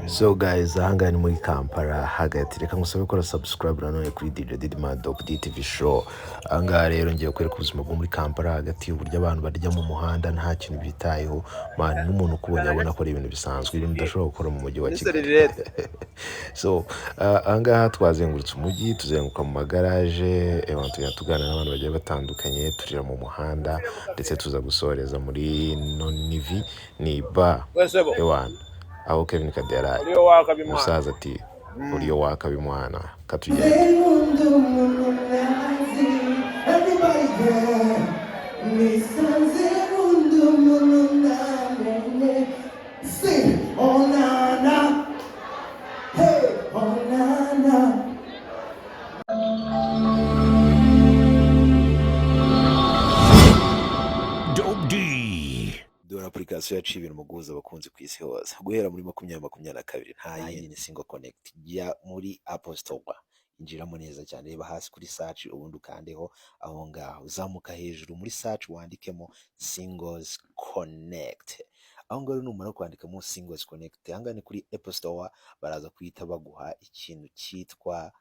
So guys, ahanga ni muri Kampala hagati, reka ngusabe gukora subscribe nanone kuri DIDDYMAN TV show. Ahanga rero ngiye kwereka ubuzima bwo muri Kampala hagati, uburyo abantu barya mu muhanda nta kintu bitayeho, man n'umuntu kubonye abona ko ari ibintu bisanzwe, ibintu udashobora gukora mu mujyi wa Kigali. So ahanga twazengurutse umujyi, tuzenguruka mu magaraje, tugana n'abantu bagiye batandukanye, turira mu muhanda ndetse tuza gusoreza muri Nonivi ni ba ewana aho Kevin KADE araye umusaza ati uriyo wakabimwana katugende. Dore application yaciye ibintu mu guhuza abakunzi ku isi hose guhera muri 2022 nta yindi ni single connect ya muri Apple Store. Injiramo neza cyane, reba hasi kuri search ubundi ukandeho aho ngaho, uzamuka hejuru muri search wandikemo singles connect. Aho ngaho numara kwandikamo singles connect, hangane kuri Apple Store baraza kwita baguha ikintu cyitwa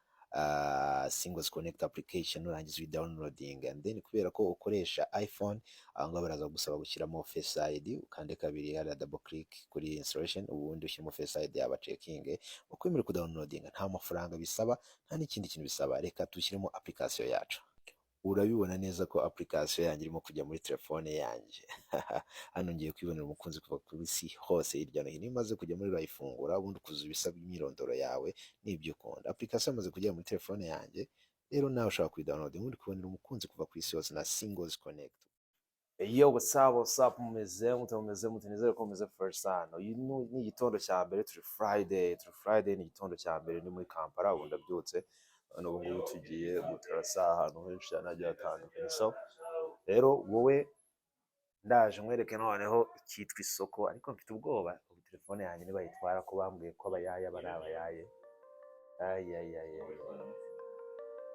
singles connect application, urangiza downloading, and then kubera ko ukoresha iPhone aho baraza gusaba gushyiramo Face ID, ukande kabiri hari double click kuri installation, ubundi ushyiramo Face ID yaba checking ukwemera ku downloading, nta mafaranga bisaba nta n'ikindi kintu bisaba. Reka tushyiremo application yacu. Urabibona neza ko application yanjye irimo kujya muri telefone yanjye. Hano ngiye kwibonera umukunzi kuva kuri isi hose hirya no hino, imaze kujya muri bayifungura ubundi kuzuza ibisabwa imyirondoro yawe n'ibyo ukunda. Application imaze kujya muri telefone yanjye, rero nawe ushaka kuyidownload ubundi kubonera umukunzi kuva ku isi hose na singles connect. Yo, what's up, mumeze nizere ko mumeze first hano. Ni igitondo cya mbere, turi Friday, ni igitondo cya mbere ni muri Kampala, ubu ndabyutse hano ubu tugiye gutarasa ahantu henshi cyane hagiye hatandukanye. So rero wowe ndaje mwereke noneho icyitwa isoko, ariko mfite ubwoba ubu telefone yanjye niba yitwara ko bambwiye ko abayaya bari abayaye.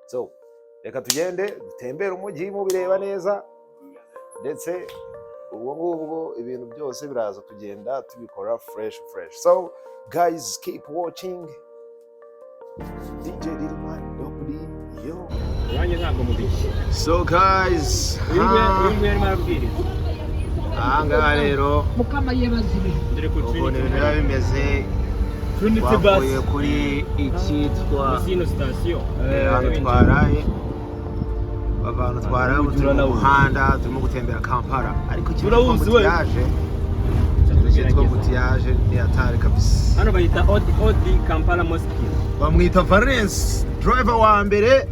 So reka tugende dutembere umujyi mubireba neza, ndetse ubwo ngubwo ibintu byose biraza kugenda tubikora fresh. So guys, keep watching DJ DIDDYMAN. Yo. So guys, aha rero ubu ni ibintu bimeze, twavuye kuri icyitwa hano twaraye, abantu twaraye turi mu muhanda turimo gutembera Kampala, ariko cyitwa mutiyaje ni atari kabisa. Hano bayita Odi Kampala Mosque, bamwita Valence, driver wa mbere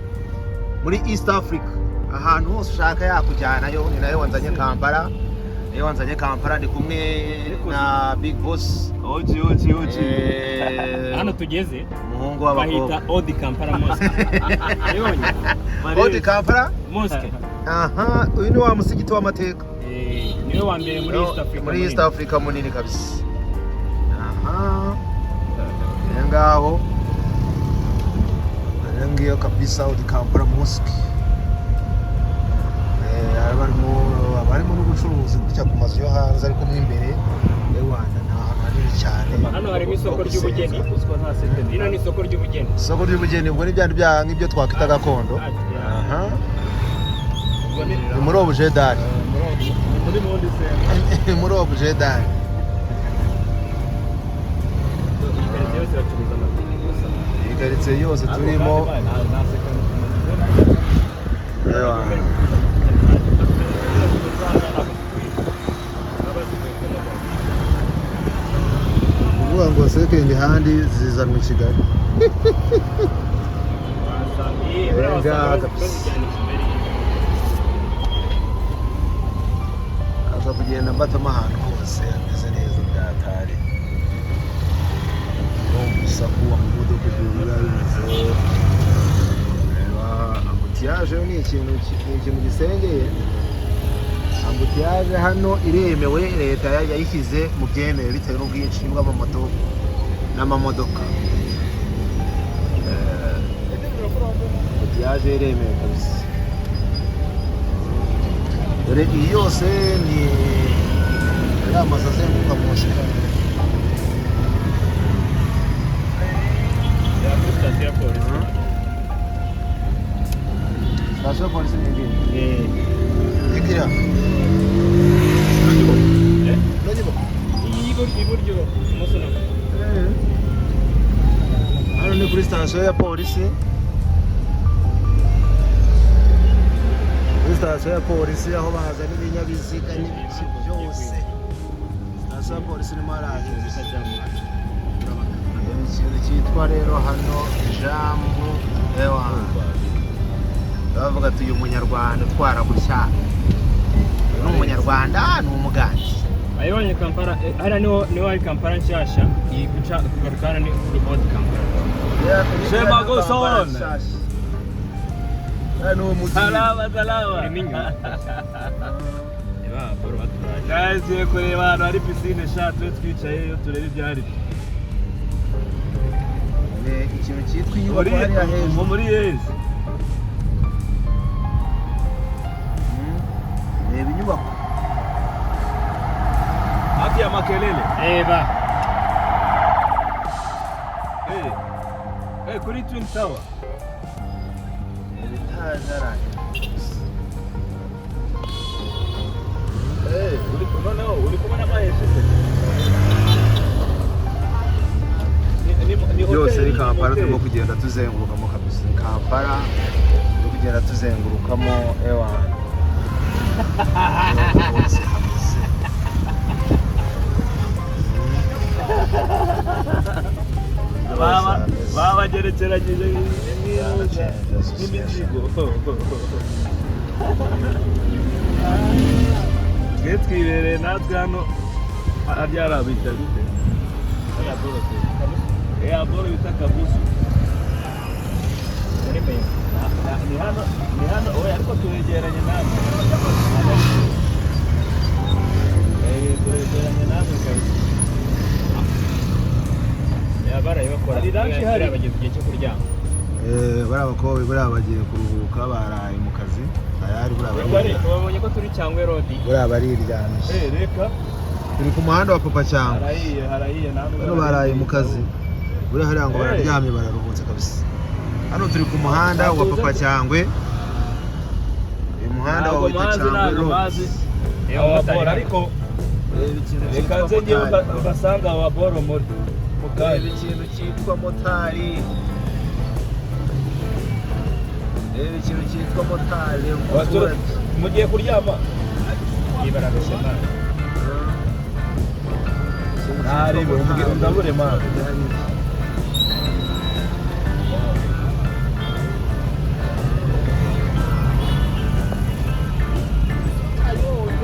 muri East Africa. Ahantu hose ushaka yakujyanayo, ni nayo wanzanye Kampala. Ndi kumwe na Big Boss. Oji. Hano tugeze umuhungu w'abakobwa bayita Odi Kampala Mosque. Odi Kampala Mosque. Aha, uyu ni wa musigiti w'amateka. Niwe wa mbere muri East Africa. Muri East Africa munini kabisa. Aha. Ngaho ngiyo kabisa Odi Kampala Mosque. Barimo n'ubucuruzi gutya ku mazu yo hanze, ariko mu imbere Rwanda nta hanini cyane. Hano harimo isoko ry'ubugeni, hino ni isoko ry'ubugeni. Isoko ry'ubugeni ubwo ni bya nk'ibyo twakwita gakondo. Aha. Ni muri obujedari. Muri obujedari. Ikaretse yose turimo. Uvuga ngo second hand zizanwa i Kigali. Aza kugenda mbatamo ahantu hose ameze neza byatari. Urusaku wa muvuduko bimeze. Ambutiyaje ni ikintu gisengeye. Ambutiyaje hano iremewe, leta yayishyize mu byemewe bitewe n'ubwinshi bw'amamoto n'amamodoka. Ambutiyaje iremewe kabisa. Dore iyi yose ni ya mazu azenguruka munsi. Sitasiyo polisi ni ngiyi. Igira. Iburyo imoso na. Hano ni kuri sitasiyo ya polisi. Kuri sitasiyo ya polisi aho bazana ibinyabiziga n'ibiki byose. Sitasiyo ya polisi ni marahizi kajyamo. Ikintu cyitwa rero hano jambo ewa. Bavuga ati uyu munyarwanda utwara gutya. Ni umunyarwanda ni umugande. Ayibonye Kampala hariya niho hari Kampala nshyashya guca kugarukana ni kuri Old Kampala. Shema go son. Salama. Iminyo. Eba boro baturaje. Guys, ye kureba hano hari piscine shatwe twicaye yo turebe ibyari. Ikintu cyitwa inyubako hariya hejuru muri yezi. Reba inyubako. Hafi ya Makelele. Eba. Kuri Twin Tower. Ibitazara. Uri kubona maheshe. Byose ni Kampala turimo kugenda tuzengurukamo kabisa. Kampala turimo kugenda tuzengurukamo ewa. Baba gerekeranyije n'imizigo. Twe twibereye natwe hano aryara bita gute? Boro bita kabusu. Ni hano oya ariko turegeranye namwe. Turegeranye namwe kabisa. Baraye bakora abagize igihe cyo kuryama. Barabakobwa barabagiye kuruhuka baraye mu kazi. Ayari babonye ko turi cyangwe road. Bariryamye. Reka turi ku muhanda wa Papa cyangwa. Harahiye namwe. Hano baraye mu kazi. Buriya hariya ngo bararyamye bararuhutse kabisa. Hano turi ku muhanda wa Papa cyangwe. Uyu muhanda wa Papa cyangwe. Ariko reka nze ngiye ugasanga wa boro muri. Ikintu cyitwa motari. Ikintu cyitwa motari. Mugiye kuryama. Ibarabeshema. Nari ndabure ma.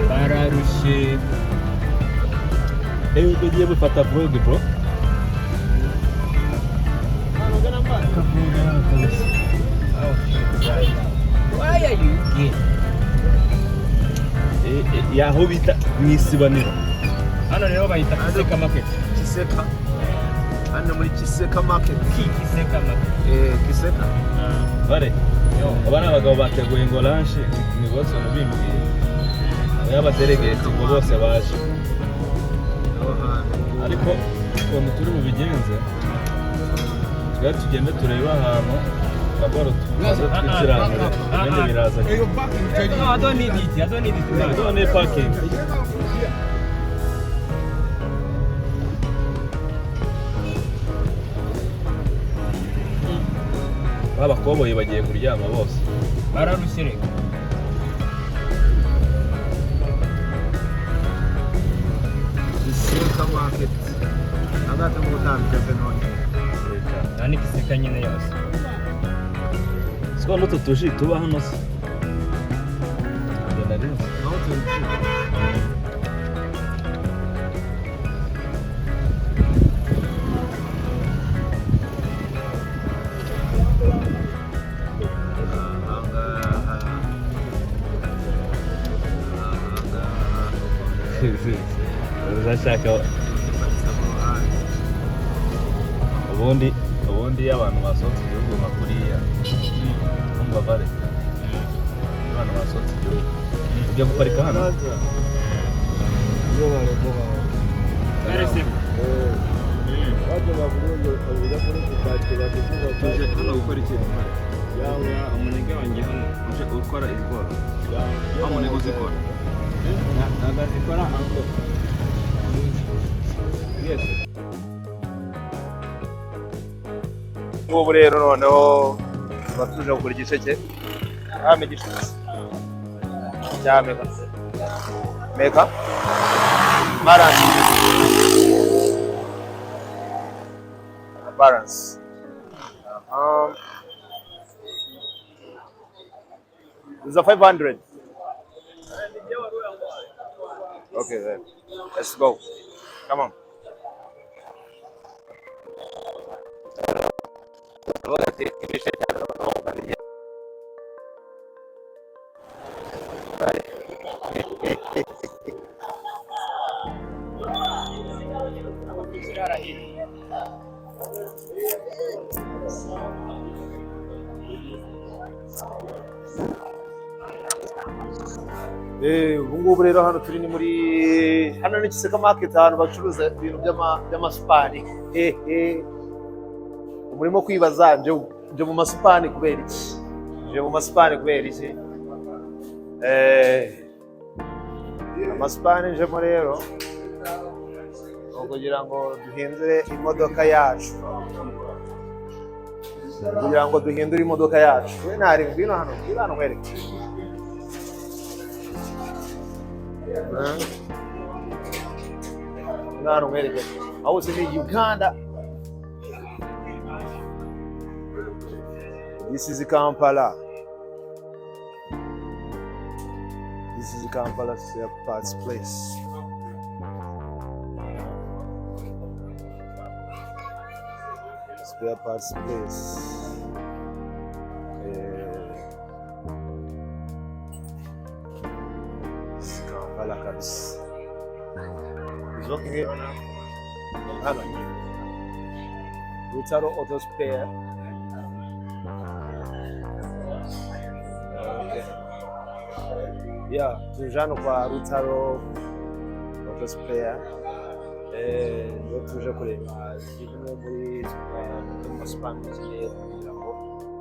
Bararushe. Ugiye gufata vlog bro. Why are you here? Yaho bita mwisibaniro. Hano rero bahita Kiseka Market. Kiseka. Hano muri Kiseka Market. Kiseka Market. Kiseka. Bare. Abana abagabo bateguye ngo lunch ni bose bimbwiye. Abadelegate ngo bose baje. Ariko ukuntu turi bubigenze twari tugenda tureba ahantu kaboro tumaze twikirangire ibindi biraza. No, I don't need it. I don't need parking. Abakoboyi bagiye kuryama bose. Bararushye reka. Kiseka Market. Agata mu gutambika none. Nani Kiseka nyine yose. Siko nuto tuji tuba hano se. Ngenda rero. Naho tuzi. Urashaka ubundi abantu basohotse igihugu makuriya kumva bare abantu basohotse igihugu ujya guparika hano iyo barekoba baje bavuye ngo ujya kuri kupakira kuko tuje hano gukora ikintu yawe umunege wanjye hano uje ukora ibigori umunege uzikora ntabwo azikora ahubwo yes. Ubu rero noneho tuba tuje kugura igisheke igisheke cya meka balance is a 500. Okay then, let's go, come on. Ubu ngubu rero hano turi ni muri hano ni Kiseka market, ahantu bacuruza ibintu by'amasupani. Umurimo kwibaza nje mu masupani kubera iki? Nje mu masupani kubera iki? Amasupani njemo rero kugira ngo duhindure imodoka yacu. Kugira ngo duhindure imodoka yacu. We nari ngwino hano mwereke. Ngano mwereke. Aho se ni Uganda. This is Kampala. This is Kampala spare parts place. Spare parts place. Kampala kabisa. Zote hano. Rutaro auto spare. Yeah, tujano kwa Rutaro auto spare. Ndio tuje kureba zimwe muri amasupani cyane kugira ngo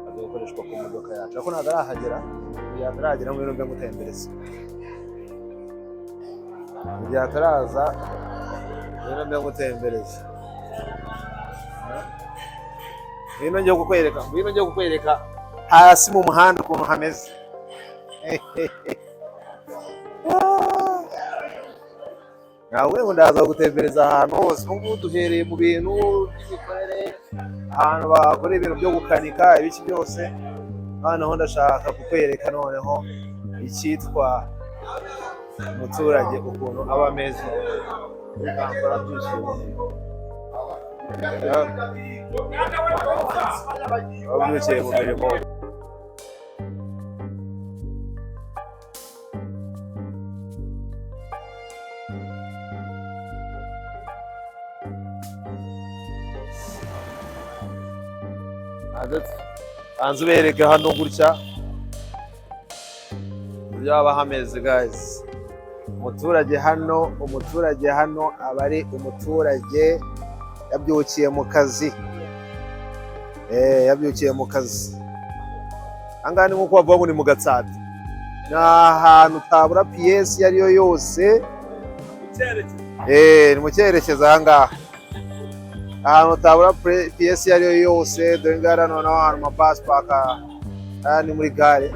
azokoreshwa ku modoka yacu. Ako nagarahagera, yataragera mu bintu byo gutembereza. Yataraza ibintu byo gutembereza. Bino ngiye kukwereka hasi mu muhanda ukuntu hameze. Nawe ngo ndaza gutembereza ahantu hose. Ubu duhereye mu bintu by'imikorere, ahantu bakora ibintu byo gukanika ibiki byose. Noneho ndashaka kukwereka noneho icyitwa umuturage ukuntu aba ameze. Kampala byishimo. Abyukiye mu mirimo. Hanze ubereke hano gutya byaba hameze guys. Umuturage hano aba ari umuturage yabyukiye mu kazi. Yabyukiye mu kazi. Angahe ni nkuko bavuga ngo ni mu Gatsata. Ni ahantu utabura piyesi yariyo yose. Ni mu cyerekezo ahangaha. Ahantu utabura piyesi yariyo yose. Dore ngara noneho ahantu amabasi paka. Ni muri gare.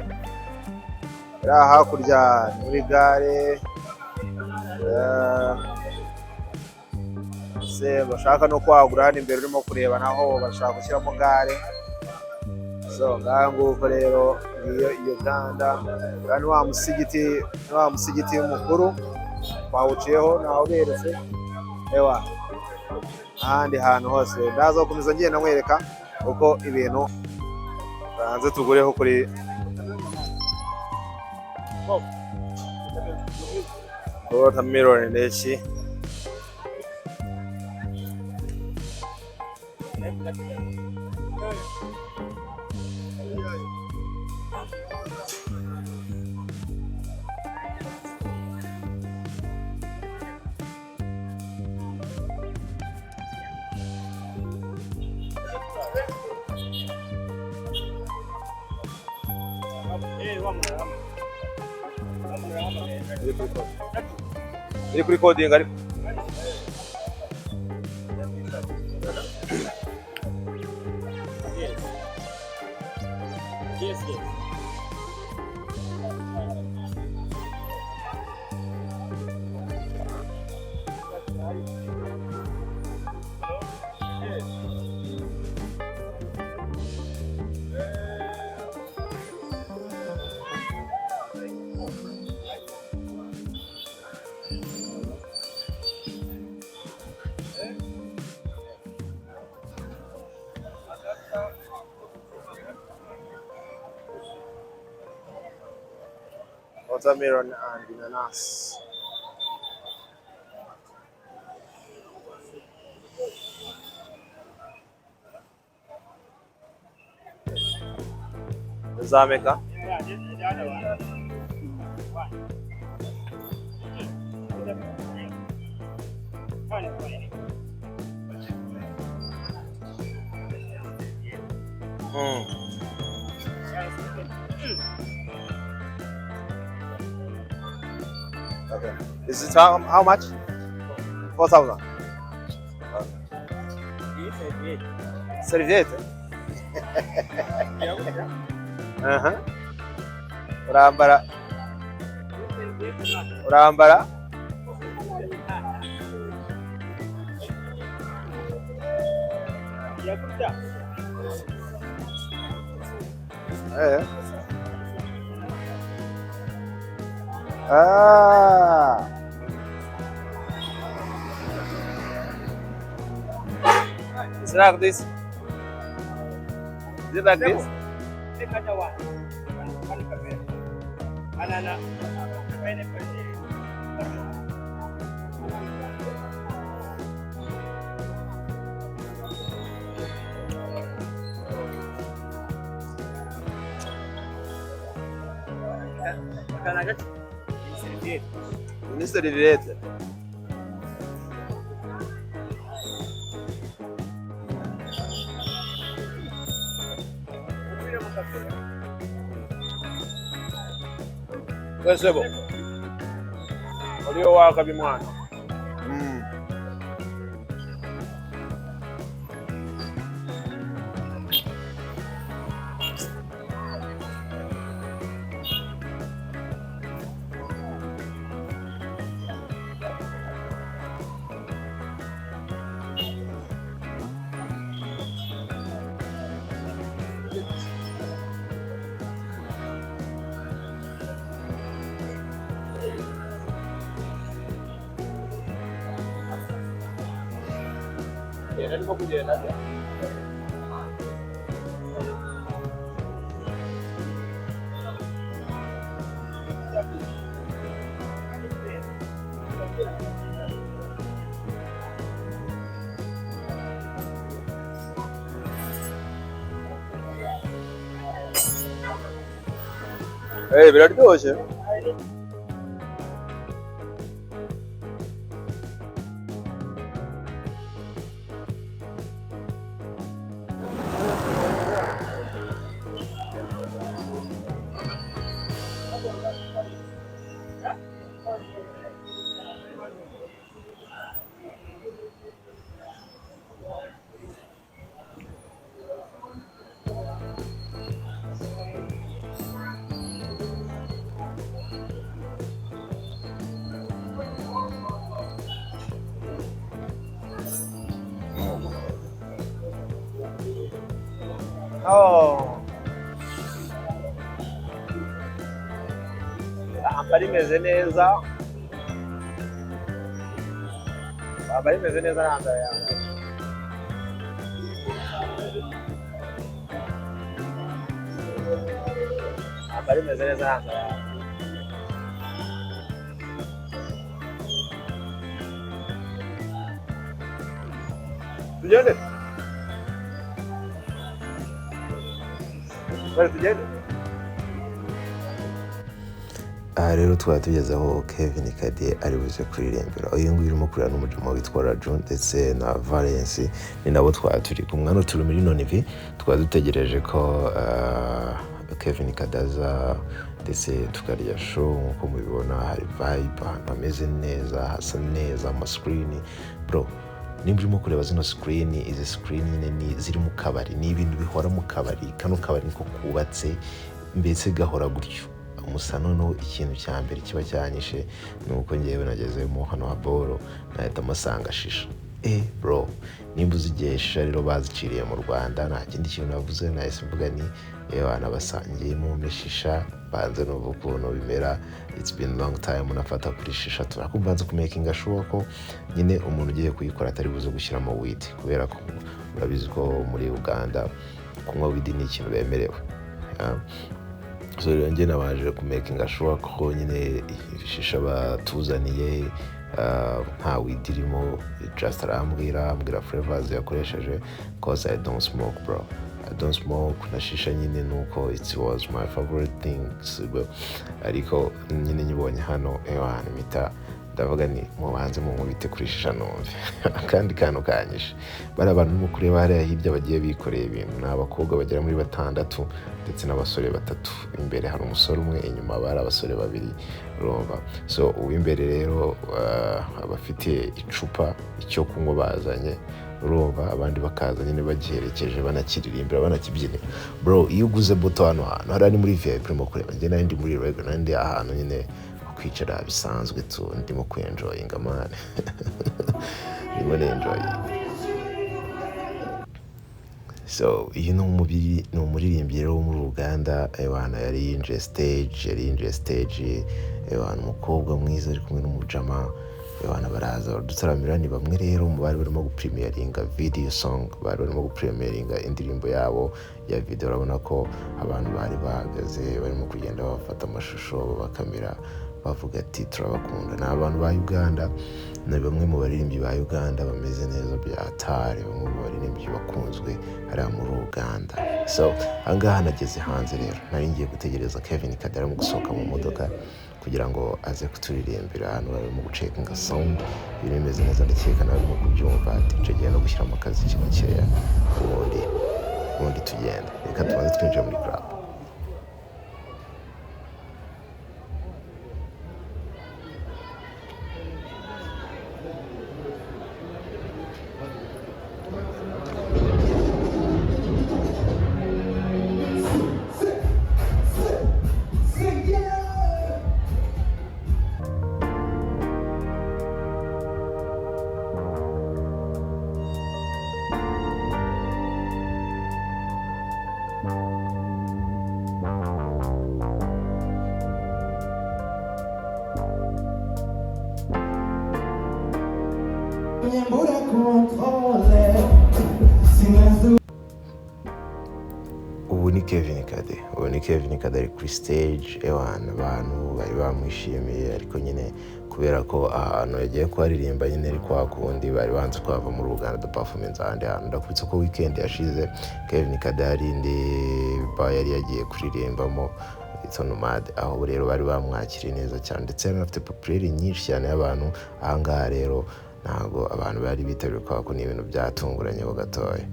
Hakurya ni muri gare. Se bashaka no kwagura hano imbere urimo kureba naho bashaka gushyiramo gare. So nguko rero iyo Uganda kandi wa musigiti mukuru bawuciyeho naho beretse ewa ahandi hantu hose. Ndaza gukomeza ngenda mwereka uko ibintu banze tugureho kuri watermelon ndetse iri kuri coding ariko Yes. watermelon and inanas. Zameka. Okay. Is it how much? 4,000. Serviette. Urambara. It's like this. Is it like this? Ministro di Direzione. Questo è buono. Voglio guardare mano. Biraryoshye. Oh. Bari meze neza. Bari meze neza nanda yangu. Bari meze neza nanda yangu. Tujyane. Aha rero twaba tugeze aho Kevin Kade ari buze kuririmbira. Uyu nguyu urimo kurira n'umujama witwa Raju ndetse na Valence ni nabo twaba turi kumwe. Hano turi muri Nonivi twaba dutegereje ko Kevin Kadaza ndetse tukarya show nkuko mubibona hari vibe ahantu hameze neza hasa neza amascreen bro nimba urimo kureba zino screen izi screen nyine ni ziri mu kabari ni ibintu bihora mu kabari kano kabari niko kubatse mbese gahora gutyo musa noneho ikintu cya mbere kiba cyanyishe nuko ngewe nagezemo hano haboro nahita amasanga shisha bro nimba uzigiye shisha rero baziciriye mu Rwanda nta kindi kintu navuze nahise mvuga ni abana basangiye mu shisha banze n'ubu ukuntu bimera it's been long time unafata kuri shisha turakubanza kumakinga sure ko nyine umuntu ugiye kuyikora atari buze gushyiramo weed kubera ko urabizi ko muri Uganda kunywa weed ni ikintu bemerewe so rero njye nabaje kumakinga sure ko nyine shisha batuzaniye nta weed irimo just arambwira flavors yakoresheje cause I don't smoke bro I don't smoke na shisha nyine nuko it was my favorite thing ariko nyine nyibonye hano hano mita ndavuga ni mubanze mu nkubite kuri shisha numve kandi kantu kanyishe bari abantu mu kureba hariya hirya bagiye bikoreye ibintu n'abakobwa bagera muri 6 ndetse n'abasore 3 imbere hari umusore umwe inyuma bari abasore 2 urumva so uw'imbere rero abafite icupa icyo kunywa bazanye urumva abandi bakaza nyine bagiherekeje banakiririmbira banakibyinira bro iyo uguze buto hano hari muri VIP primo kureba njye nari ndi muri regular ndi ahantu nyine kwicara bisanzwe tu ndimo kwenjoyinga man ndimo enjoy so you know ni umuririmbyi rero wo muri Uganda abana yari inje stage abana umukobwa mwiza ari kumwe n'umujama abana baraza dutaramira ni bamwe rero mu bari barimo gupremieringa video song bari barimo gupremieringa indirimbo yabo ya video urabona ko abantu bari bahagaze barimo kugenda bafata amashusho bakamera bavuga ati turabakunda n'abantu ba Uganda na bamwe mu baririmbyi ba Uganda bameze neza byatare bamwe mu baririmbyi bakunzwe hari muri Uganda so angaha nageze hanze rero nari ngiye gutegereza Kevin Kadara mu gusohoka mu modoka kugira ngo aze kuturirimbira hano barimo gucekinga sound ibintu bimeze neza ndakeka nawe mu kubyumva icyo gihe no gushyira mu kazi kibakeya ubundi tugenda reka tubanze twinjira muri club ubu ni Kevin Kade ari kuri stage abantu bari bamwishimiye ariko nyine kubera ko ahantu yagiye kwaririmba nyine ari kwa kundi bari banze kwava muri Uganda the performance ahandi hantu ndakubitse ko weekend yashize Kevin Kade ari yari yagiye kuririmbamo It's on Nomad aho rero bari bamwakiriye neza cyane ndetse n'afite popularity nyinshi cyane y'abantu ahangaha rero ntago abantu bari bitabiriye ko ni ibintu byatunguranye ho gatoya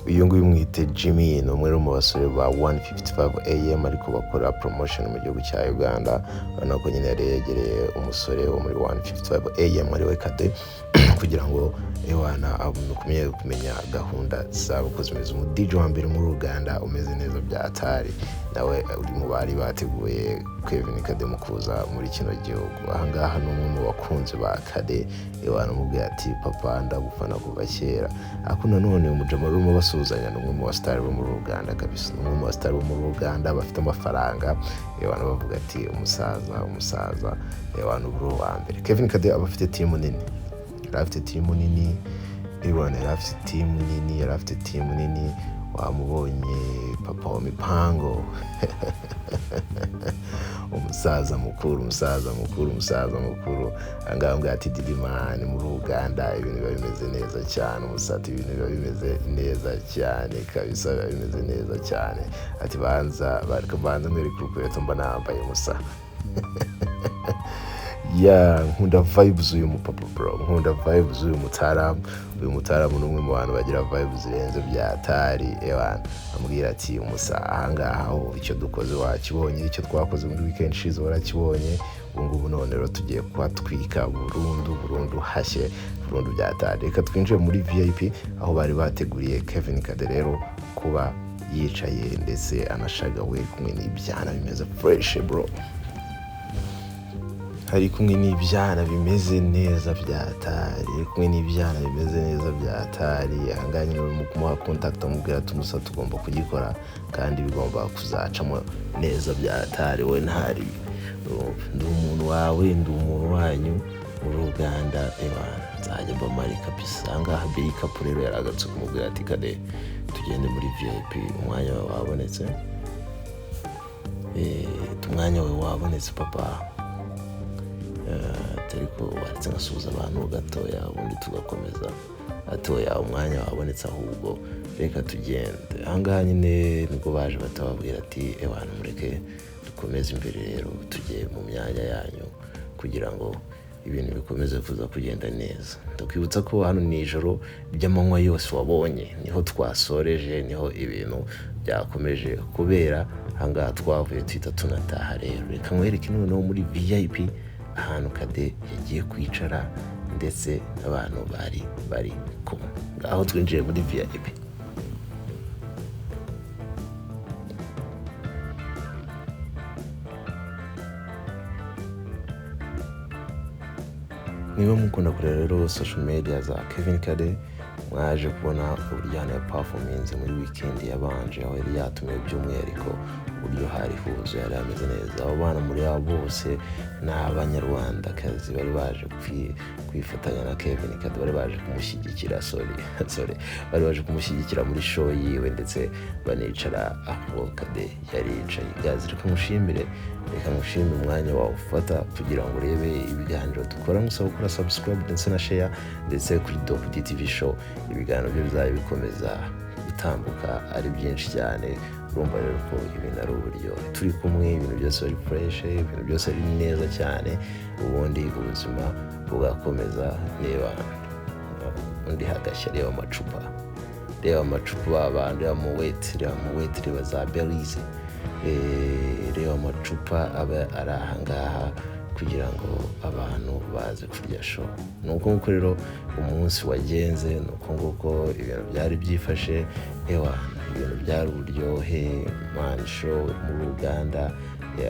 uyu nguyu mwite Jimmy ni umwe mu basore ba 155 AM ariko bakora promotion mu gihugu cya Uganda urabona ko nyine yari yegereye umusore wo muri 155 AM ariwe Kade kugira ngo ewana kumenya gahunda zabo kozimeza mu DJ wa mbere muri Uganda umeze neza byatari nawe uri mu bari bateguye Kevin Kade mu kuza muri kino gihugu ahangaha n'umwe mu bakunzi ba Kade ewana mubwiye ati papa ndagufana kuva kera akuna none umujama rumo basuzanya n'umwe mu star bo muri Uganda kabisa n'umwe mu star bo muri Uganda bafite amafaranga ewana bavuga ati umusaza ewana bro wa mbere Kevin Kade abafite team nini yarafite team nini wamubonye papa wa mipango umusaza mukuru angambwa ati DIDDYMAN muri Uganda ibintu biba bimeze neza cyane umusati ibintu biba bimeze neza cyane kabisa biba bimeze neza cyane ati banza mwere kurukweto mba nambaye musa nkunda vibes uyu mupapa bro nkunda vibes uyu mutaramu n'umwe mu bantu bagira vibes zirenze byatari ewana amubwira ati umusa ahangaha icyo dukoze wakibonye icyo twakoze muri weekend ishize warakibonye ubungubu none rero tugiye kuhatwika burundu hashye burundu byatari reka twinjiye muri VIP aho bari bateguriye Kevin Kade rero kuba yicaye ndetse anashagawe kumwe n'ibyana bimeze fresh bro hari kumwe n'ibyana bimeze neza byatari ahanganye no mu kumuha contact amubwira ati umusa tugomba kugikora kandi bigomba kuzacamo neza byatari we ntari ndi umuntu wawe ndi umuntu wanyu muri Uganda nzajya mbamari kabisa ahangaha Bika rero yaragatse kumubwira ati Kade tugende muri VIP umwanya wawe wabonetse umwanya wawe wabonetse papa ariko waretse ngasuhuza abantu gatoya ubundi tugakomeza atoya umwanya wabonetse ahubwo reka tugende ahangaha nyine nibwo baje batababwira ati abantu mureke dukomeze imbere rero tujye mu myanya yanyu kugira ngo ibintu bikomeze kuza kugenda neza ndakwibutsa ko hano ni ijoro ry'amanywa yose wabonye niho twasoreje niho ibintu byakomeje kubera ahangaha twavuye tuhita tunataha rero reka nkwereke noneho muri VIP ahantu Kade yagiye kwicara ndetse n'abantu bari kumwe ngaho twinjiye muri VIP niba mukunda kureba rero social media za Kevin Kade mwaje kubona uburyo hano ya performance muri weekend yabanje aho yari yatumye by'umwihariko uburyo hari huzuye yari ameze neza abo bana muri abo bose n'abanyarwandakazi bari baje kwifatanya na Kevin Kade bari baje kumushyigikira bari baje kumushyigikira muri show yiwe ndetse banicara aho Kade yari yicaye gazi reka mushimire umwanya wawe ufata kugira ngo urebe ibiganiro dukora musaba gukora subscribe ndetse na share ndetse kuri DTV show ibiganiro byo bizaba bikomeza gutambuka ari byinshi cyane urumva rero ko ibintu ari uburyo turi kumwe ibintu byose ari fresh ibintu byose ari neza cyane ubundi ubuzima bugakomeza niba undi hagashya reba amacupa abantu reba mu weight reba za berries reba amacupa aba ari ahangaha kugira ngo abantu baze kurya show nuko nguko rero umunsi wagenze nuko nguko ibintu byari byifashe ibintu byari uburyohe man show muri Uganda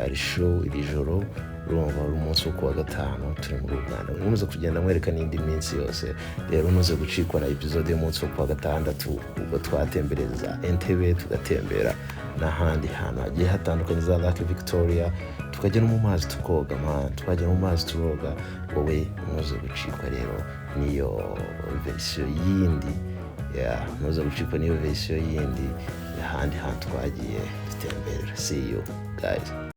ari show iri joro urumva ari umunsi wo kuwa gatanu turi muri Uganda nkomeza kugenda mwereka n'indi minsi yose rero ntuze gucikwa na episode y'umunsi wo kuwa gatandatu ubwo twatembereza Entebbe tugatembera n'ahandi hantu hagiye hatandukanye za Lake Victoria tukajya no mu mazi tukoga tukajya mu mazi turoga wowe ntuze gucikwa rero niyo version yindi ntuze gucikwa niyo version yindi ahandi hantu twagiye dutemberera see you guys